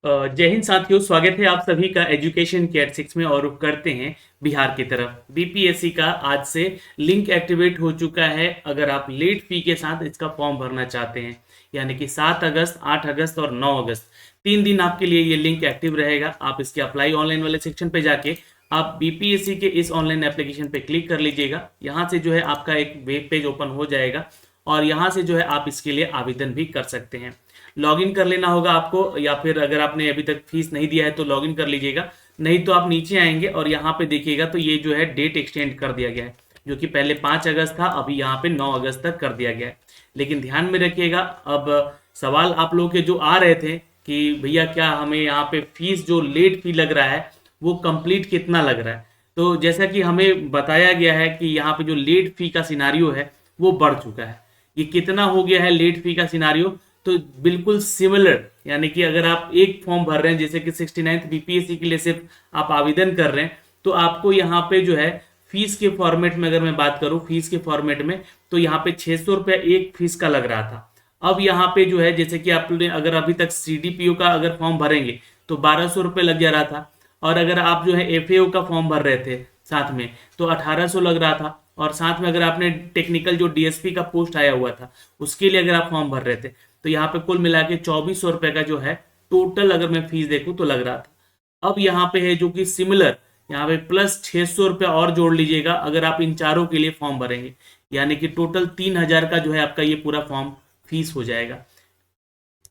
जय हिंद साथियों, स्वागत है आप सभी का एजुकेशन केयर 6 में। और रुख करते हैं बिहार की तरफ। बीपीएससी का आज से लिंक एक्टिवेट हो चुका है। अगर आप लेट फी के साथ इसका फॉर्म भरना चाहते हैं, यानी कि 7 अगस्त, 8 अगस्त और 9 अगस्त 3 दिन आपके लिए ये लिंक एक्टिव रहेगा। आप इसके अप्लाई ऑनलाइन वाले सेक्शन पे जाके आप बीपीएससी के इस ऑनलाइन एप्लीकेशन पे क्लिक कर लीजिएगा। यहाँ से जो है आपका एक वेब पेज ओपन हो जाएगा और यहाँ से जो है आप इसके लिए आवेदन भी कर सकते हैं। लॉगिन कर लेना होगा आपको, या फिर अगर आपने अभी तक फीस नहीं दिया है तो लॉगिन कर लीजिएगा। नहीं तो आप नीचे आएंगे और यहाँ पे देखिएगा तो ये जो है डेट एक्सटेंड कर दिया गया है, जो कि पहले 5 अगस्त था, अभी यहाँ पे 9 अगस्त तक कर दिया गया है। लेकिन ध्यान में रखिएगा, अब सवाल आप लोगों के जो आ रहे थे कि भैया क्या हमें यहाँ पे फीस जो लेट फी लग रहा है वो कंप्लीट कितना लग रहा है, तो जैसा कि हमें बताया गया है कि यहाँ पे जो लेट फी का सिनारियो है वो बढ़ चुका है। ये कितना हो गया है लेट फी का सिनारियो, तो बिल्कुल सिमिलर, यानी कि अगर आप एक फॉर्म भर रहे हैं जैसे कि 69th बीपीएससी के लिए सिर्फ आप आवेदन कर रहे हैं, तो आपको यहाँ पे जो है फीस के फॉर्मेट में, अगर मैं बात करूँ फीस के फॉर्मेट में, तो यहाँ पे 600 रुपया एक फीस का लग रहा था। अब यहाँ पे जो है जैसे कि आपने अगर अभी तक सीडीपीओ का अगर फॉर्म भरेंगे तो 1200 रुपये लग जा रहा था, और अगर आप जो है एफएओ का फॉर्म भर रहे थे साथ में तो 1800 लग रहा था, और साथ में अगर आपने टेक्निकल जो डीएसपी का पोस्ट आया हुआ था उसके लिए अगर आप फॉर्म भर रहे थे तो यहाँ पे कुल मिला के 2400 रुपये का जो है टोटल अगर मैं फीस देखूँ तो लग रहा था। अब यहाँ पे है जो कि सिमिलर, यहाँ पे प्लस 600 रुपया और जोड़ लीजिएगा अगर आप इन चारों के लिए फॉर्म भरेंगे, यानी कि टोटल 3000 का जो है आपका ये पूरा फॉर्म फीस हो जाएगा।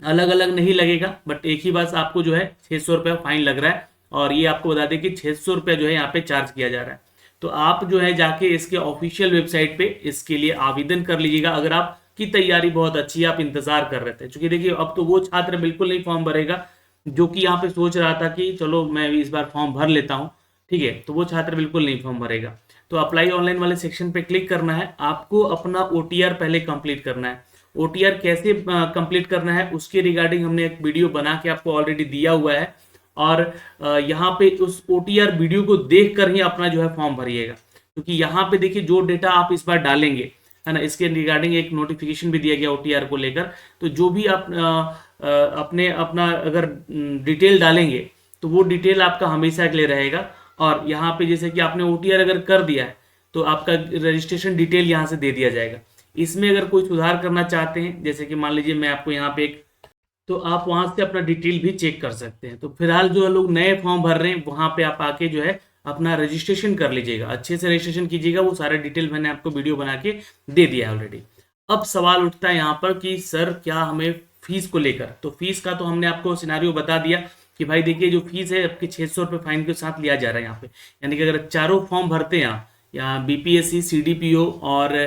अलग अलग नहीं लगेगा, बट एक ही बात आपको जो है 600 रुपया फाइन लग रहा है, और ये आपको बता दें कि 600 रुपया जो है यहाँ पे चार्ज किया जा रहा है। तो आप जो है जाके इसके ऑफिशियल वेबसाइट पे इसके लिए आवेदन कर लीजिएगा अगर आप की तैयारी बहुत अच्छी है, आप इंतजार कर रहे थे। क्योंकि देखिए अब तो वो छात्र बिल्कुल नहीं फॉर्म भरेगा जो कि यहाँ पे सोच रहा था कि चलो मैं इस बार फॉर्म भर लेता हूँ, ठीक है, तो वो छात्र बिल्कुल नहीं फॉर्म भरेगा। तो अप्लाई ऑनलाइन वाले सेक्शन पे क्लिक करना है, आपको अपना ओटीआर पहले कंप्लीट करना है। ओटीआर कैसे कंप्लीट करना है उसके रिगार्डिंग हमने एक वीडियो बना के आपको ऑलरेडी दिया हुआ है, और यहाँ पे उस ओटीआर वीडियो को देख कर ही अपना जो है फॉर्म भरिएगा। क्योंकि यहाँ पे देखिए जो डेटा आप इस बार डालेंगे है ना, इसके रिगार्डिंग एक नोटिफिकेशन भी दिया गया ओटीआर को लेकर। तो जो भी आप अपने अपना अगर डिटेल डालेंगे तो वो डिटेल आपका हमेशा के लिए रहेगा। और यहाँ पे जैसे कि आपने ओटीआर अगर कर दिया है तो आपका रजिस्ट्रेशन डिटेल यहाँ से दे दिया जाएगा। इसमें अगर कोई सुधार करना चाहते हैं, जैसे कि मान लीजिए मैं आपको यहाँ पे एक, तो आप वहां से अपना डिटेल भी चेक कर सकते हैं। तो फिलहाल जो लोग नए फॉर्म भर रहे हैं वहां पे आप आके जो है अपना रजिस्ट्रेशन कर लीजिएगा, अच्छे से रजिस्ट्रेशन कीजिएगा। वो सारा डिटेल मैंने आपको वीडियो बना के दे दिया है ऑलरेडी। अब सवाल उठता है यहाँ पर कि सर क्या हमें फीस को लेकर, तो फीस का तो हमने आपको सिनारियो बता दिया कि भाई देखिए जो फीस है आपके 600 रुपये फाइन के साथ लिया जा रहा है यहाँ पे। यानी कि अगर चारों फॉर्म भरते हैं आप, या बीपीएससी, सीडीपीओ और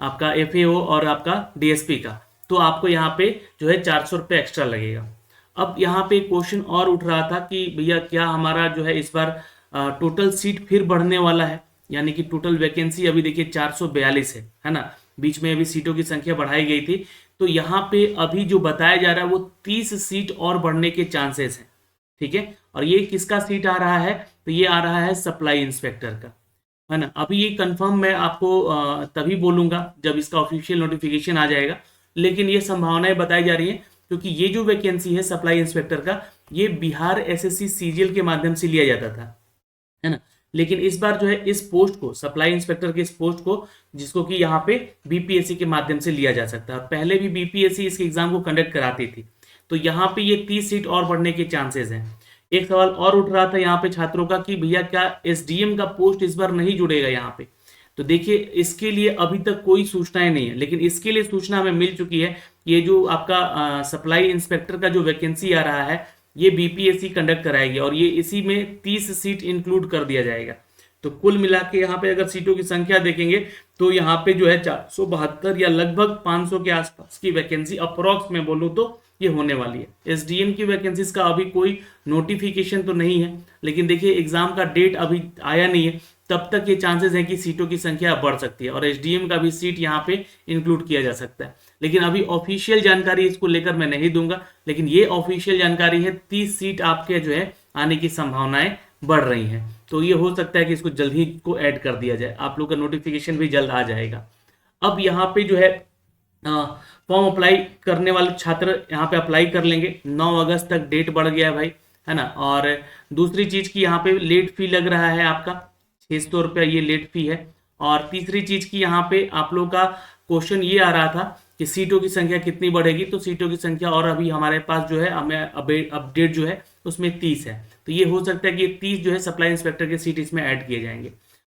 आपका एफएओ और आपका डीएसपी का, तो आपको यहाँ पे जो है 400 रुपये एक्स्ट्रा लगेगा। अब यहाँ पे क्वेश्चन और उठ रहा था कि भैया क्या हमारा जो है इस बार टोटल सीट फिर बढ़ने वाला है, यानी कि टोटल वैकेंसी अभी देखिए 442 है ना। बीच में अभी सीटों की संख्या बढ़ाई गई थी, तो यहाँ पे अभी जो बताया जा रहा है वो 30 सीट और बढ़ने के चांसेस हैं, ठीक है। और ये किसका सीट आ रहा है, तो ये आ रहा है सप्लाई इंस्पेक्टर का, है ना। अभी ये कंफर्म मैं आपको तभी बोलूंगा जब इसका ऑफिशियल नोटिफिकेशन आ जाएगा, लेकिन ये संभावनाएं बताई जा रही है। क्योंकि ये जो वैकेंसी है सप्लाई इंस्पेक्टर का, ये बिहार एसएससी सीजीएल के माध्यम से लिया जाता था, है ना। लेकिन इस बार जो है इस पोस्ट को, सप्लाई इंस्पेक्टर के इस पोस्ट को, जिसको कि यहाँ पे बीपीएससी के माध्यम से लिया जा सकता है, और पहले भी बीपीएससी इसके एग्जाम को कंडक्ट कराती थी, तो यहाँ पे ये 30 सीट और बढ़ने के चांसेस हैं। एक सवाल और उठ रहा था यहाँ पे छात्रों का कि भैया क्या एसडीएम का पोस्ट इस बार नहीं जुड़ेगा यहाँ पे। तो देखिए इसके लिए अभी तक कोई सूचनाएं नहीं है, लेकिन इसके लिए सूचना हमें मिल चुकी है। ये जो आपका सप्लाई इंस्पेक्टर का जो वैकेंसी आ रहा है ये बीपीएससी कंडक्ट कराएगी, और ये इसी में 30 सीट इंक्लूड कर दिया जाएगा। तो कुल मिला के यहाँ पे अगर सीटों की संख्या देखेंगे तो यहाँ पे जो है 472 या लगभग 500 के आसपास की वैकेंसी अप्रोक्स में बोलूँ तो ये होने वाली है। एसडीएम की वैकेंसीज का अभी कोई नोटिफिकेशन तो नहीं है, लेकिन देखिए एग्जाम का डेट अभी आया नहीं है, तब तक ये चांसेस हैं कि सीटों की संख्या बढ़ सकती है, और एसडीएम का भी सीट यहाँ पे इंक्लूड किया जा सकता है। लेकिन अभी ऑफिशियल जानकारी इसको लेकर मैं नहीं दूंगा, लेकिन ये ऑफिशियल जानकारी है 30 सीट आपके जो है आने की संभावनाएं बढ़ रही हैं। तो ये हो सकता है कि इसको जल्द ही को ऐड कर दिया जाए, आप लोग का नोटिफिकेशन भी जल्द आ जाएगा। अब यहाँ पे जो है फॉर्म अप्लाई करने वाले छात्र यहाँ पे अप्लाई कर लेंगे। 9 अगस्त तक डेट बढ़ गया है भाई, है ना। और दूसरी चीज़ की यहाँ पे लेट फी लग रहा है आपका 600 रुपया, ये लेट फी है। और तीसरी चीज़ की यहाँ पे आप लोग का क्वेश्चन ये आ रहा था कि सीटों की संख्या कितनी बढ़ेगी, तो सीटों की संख्या और अभी हमारे पास जो है हमें अपडेट जो है उसमें 30 है, तो ये हो सकता है कि 30 जो है सप्लाई इंस्पेक्टर के सीट इसमें ऐड किए जाएंगे।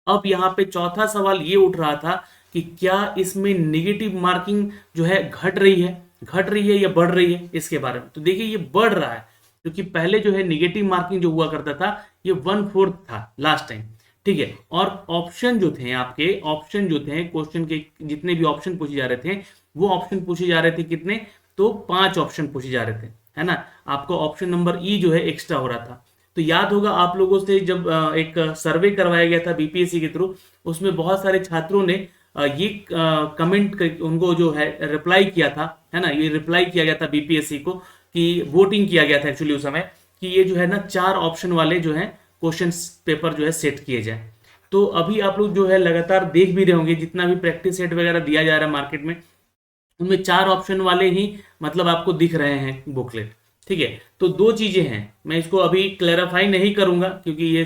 अब यहाँ पे चौथा सवाल ये उठ रहा था कि क्या इसमें नेगेटिव मार्किंग जो है घट रही है या बढ़ रही है, इसके बारे में। तो देखिए ये बढ़ रहा है, क्योंकि पहले जो है नेगेटिव मार्किंग जो हुआ करता था ये 1/4 था लास्ट टाइम, ठीक है। और ऑप्शन जो थे आपके, ऑप्शन जो थे क्वेश्चन के जितने भी ऑप्शन पूछे जा रहे थे, वो ऑप्शन पूछे जा रहे थे कितने, तो 5 ऑप्शन पूछे जा रहे थे, है ना। आपको ऑप्शन नंबर ई जो है एक्स्ट्रा हो रहा था। तो याद होगा आप लोगों से जब एक सर्वे करवाया गया था बीपीएससी के थ्रू, उसमें बहुत सारे छात्रों ने ये कमेंट उनको जो है रिप्लाई किया था, है ना। ये रिप्लाई किया गया था बीपीएससी को, कि वोटिंग किया गया था एक्चुअली उस समय, कि ये जो है ना 4 ऑप्शन वाले जो है क्वेश्चन पेपर जो है सेट किए जाए। तो अभी आप लोग जो है लगातार देख भी रहे होंगे, जितना भी प्रैक्टिस सेट वगैरह दिया जा रहा है मार्केट में, उनमें 4 ऑप्शन वाले ही मतलब आपको दिख रहे हैं बुकलेट, ठीक है। तो 2 चीजें हैं, मैं इसको अभी क्लैरिफाई नहीं करूंगा क्योंकि ये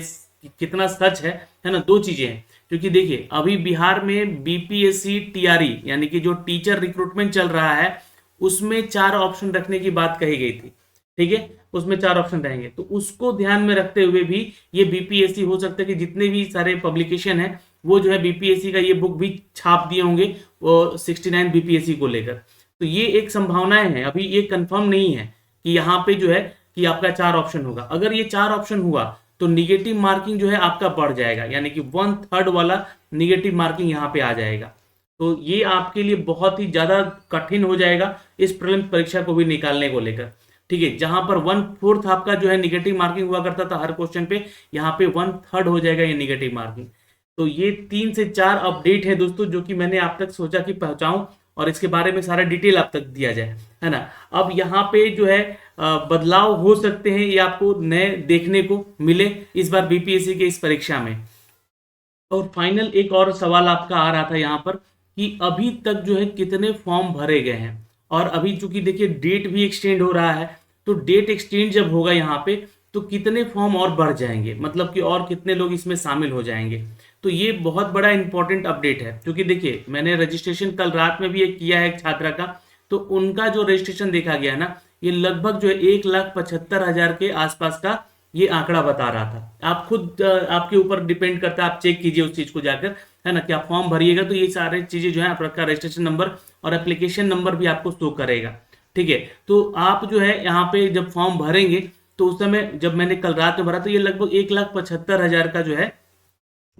कितना सच है ना। 2 चीजें हैं, क्योंकि देखिए अभी बिहार में बीपीएससी टीआरई यानी कि जो टीचर रिक्रूटमेंट चल रहा है, उसमें 4 ऑप्शन रखने की बात कही गई थी, ठीक है। उसमें 4 ऑप्शन रहेंगे, तो उसको ध्यान में रखते हुए भी ये बीपीएससी हो सकता है कि जितने भी सारे पब्लिकेशन है वो जो है बीपीएससी का ये बुक भी छाप दिए होंगे वो 69 बीपीएससी को लेकर। तो ये एक संभावनाएं हैं, अभी ये कंफर्म नहीं है कि यहाँ पे जो है कि आपका 4 ऑप्शन होगा। अगर ये 4 ऑप्शन हुआ तो निगेटिव मार्किंग जो है आपका बढ़ जाएगा, यानी कि 1/3 वाला निगेटिव मार्किंग यहाँ पे आ जाएगा। तो ये आपके लिए बहुत ही ज्यादा कठिन हो जाएगा इस प्रीलिम्स परीक्षा को भी निकालने को लेकर, ठीक है। जहां पर 1/4 आपका जो है निगेटिव मार्किंग हुआ करता था हर क्वेश्चन पे, यहाँ पे 1/3 हो जाएगा ये निगेटिव मार्किंग। तो ये 3 से 4 अपडेट है दोस्तों, जो कि मैंने आप तक सोचा कि पहुंचाऊं और इसके बारे में सारा डिटेल आप तक दिया जाए, है ना। अब यहाँ पे जो है बदलाव हो सकते हैं, ये आपको नए देखने को मिले इस बार बीपीएससी के इस परीक्षा में। और फाइनल एक और सवाल आपका आ रहा था यहाँ पर कि अभी तक जो है कितने फॉर्म भरे गए हैं, और अभी चूंकि देखिए डेट भी एक्सटेंड हो रहा है, तो डेट एक्सटेंड जब होगा यहाँ पे तो कितने फॉर्म और बढ़ जाएंगे, मतलब कि और कितने लोग इसमें शामिल हो जाएंगे। तो ये बहुत बड़ा इंपॉर्टेंट अपडेट है, क्योंकि देखिए मैंने रजिस्ट्रेशन कल रात में भी एक किया है एक छात्रा का, तो उनका जो रजिस्ट्रेशन देखा गया ना, ये लगभग जो है 1,75,000 के आसपास का ये आंकड़ा बता रहा था। आप खुद आपके ऊपर डिपेंड करता है, आप चेक कीजिए उस चीज को जाकर, है ना। कि आप फॉर्म भरिएगा तो ये सारे चीजें जो है आपका रजिस्ट्रेशन नंबर और एप्लीकेशन नंबर भी आपको शो करेगा, ठीक है। तो आप जो है यहाँ पे जब फॉर्म भरेंगे तो उस समय जब मैंने कल रात में भरा तो ये लगभग 1,75,000 का जो है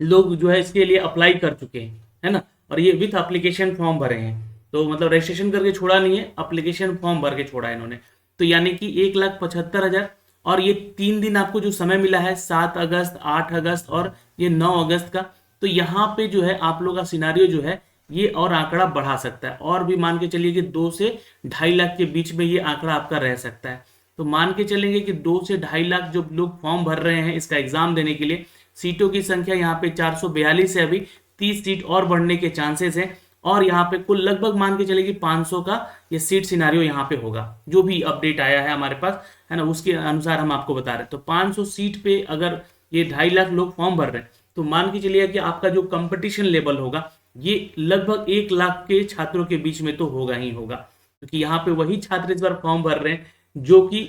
लोग जो है इसके लिए अप्लाई कर चुके हैं, है ना। और ये विथ एप्लीकेशन फॉर्म भरे हैं, तो मतलब रजिस्ट्रेशन करके छोड़ा नहीं है, एप्लीकेशन फॉर्म भर के छोड़ा है इन्होंने। तो यानी कि 1,75,000, और ये 3 दिन आपको जो समय मिला है 7 अगस्त, 8 अगस्त और ये 9 अगस्त का, तो यहाँ पे जो है आप लोग का सिनारियो जो है ये और आंकड़ा बढ़ा सकता है, और भी मान के चलिए कि 2 से 2.5 लाख के बीच में ये आंकड़ा आपका रह सकता है। तो मान के चलेंगे कि 2 से 2.5 लाख जो लोग फॉर्म भर रहे हैं इसका एग्जाम देने के लिए, सीटों की संख्या यहाँ पे 442 है, अभी 30 सीट और बढ़ने के चांसेस हैं। और यहाँ पे कुल लगभग मान के चले कि 500 का ये सीट सिनारियो यहाँ पे होगा, जो भी अपडेट आया है हमारे पास, है ना, उसके अनुसार हम आपको बता रहे हैं। तो 500 सीट पे अगर ये 2.5 लाख लोग फॉर्म भर रहे हैं, तो मान के चलिए कि आपका जो कंपटीशन लेवल होगा ये लगभग 1 लाख के छात्रों के बीच में तो होगा ही होगा, क्योंकि यहाँ पे वही छात्र इस बार फॉर्म भर रहे हैं जो कि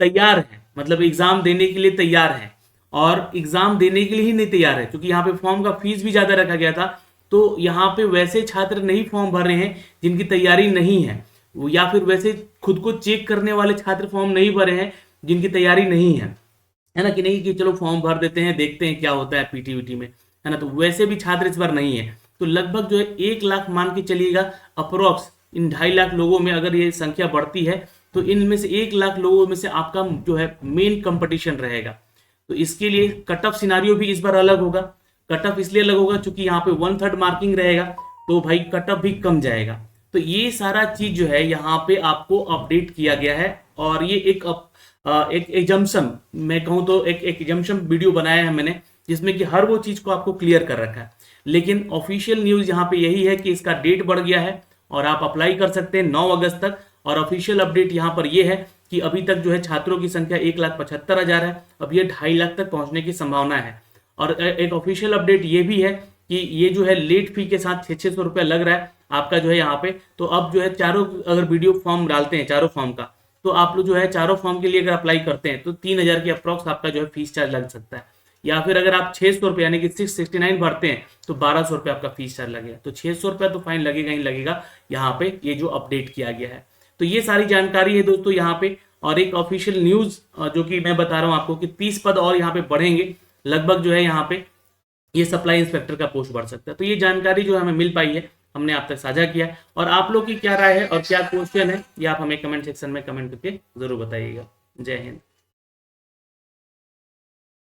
तैयार है, मतलब एग्जाम देने के लिए तैयार है, और एग्जाम देने के लिए ही नहीं तैयार है, क्योंकि यहाँ पे फॉर्म का फीस भी ज्यादा रखा गया था। तो यहाँ पे वैसे छात्र नहीं फॉर्म भर रहे हैं जिनकी तैयारी नहीं है, या फिर वैसे खुद को चेक करने वाले छात्र फॉर्म नहीं भरे हैं जिनकी तैयारी नहीं है ना, कि नहीं कि चलो फॉर्म भर देते हैं देखते हैं क्या होता है पीटीवीटी में, है ना। तो वैसे भी छात्र इस बार नहीं है। तो लगभग जो है 1 लाख मान के चलिएगा अप्रोक्स, इन 2.5 लाख लोगों में अगर ये संख्या बढ़ती है तो इनमें से 1 लाख लोगों में से आपका जो है मेन कंपटीशन रहेगा। तो इसके लिए कट ऑफ सिनारियो भी इस बार अलग होगा। कट ऑफ इसलिए अलग होगा क्योंकि यहाँ पे 1/3 मार्किंग रहेगा, तो भाई कट ऑफ भी कम जाएगा। तो ये सारा चीज जो है यहाँ पे आपको अपडेट किया गया है, और ये एक एजम्पशन, मैं कहूँ तो एक एजम्पशन वीडियो बनाया है मैंने, जिसमें कि हर वो चीज को आपको क्लियर कर रखा है। लेकिन ऑफिशियल न्यूज यहाँ पे यही है कि इसका डेट बढ़ गया है और आप अप्लाई कर सकते हैं 9 अगस्त तक। और ऑफिशियल अपडेट यहाँ पर ये है कि अभी तक जो है छात्रों की संख्या 1,75,000 है, अब ये 2.5 लाख तक पहुंचने की संभावना है। और एक ऑफिशियल अपडेट ये भी है कि ये जो है लेट फी के साथ 600 रुपया लग रहा है आपका जो है यहाँ पे। तो अब जो है चारों अगर वीडियो फॉर्म डालते हैं चारों फॉर्म का, तो आप लोग जो है चारों फॉर्म के लिए अगर अप्लाई करते हैं तो 3,000 की अप्रॉक्स आपका जो है फीस चार्ज लग सकता है। या फिर अगर आप 600 रुपये यानी कि 669 भरते हैं तो 1,200 रुपये आपका फीस चार्ज लगेगा। तो 600 रुपया तो फाइन लगेगा ही लगेगा यहाँ पे, ये जो अपडेट किया गया है। तो ये सारी जानकारी है दोस्तों यहाँ पे। और एक ऑफिशियल न्यूज जो कि मैं बता रहा हूँ आपको कि 30 पद और यहाँ पे बढ़ेंगे लगभग जो है यहाँ पे, ये सप्लाई इंस्पेक्टर का पोस्ट बढ़ सकता है। तो ये जानकारी जो हमें मिल पाई है हमने आप तक साझा किया। और आप लोग की क्या राय है और क्या क्वेश्चन है, ये आप हमें कमेंट सेक्शन में कमेंट करके जरूर बताइएगा। जय हिंद।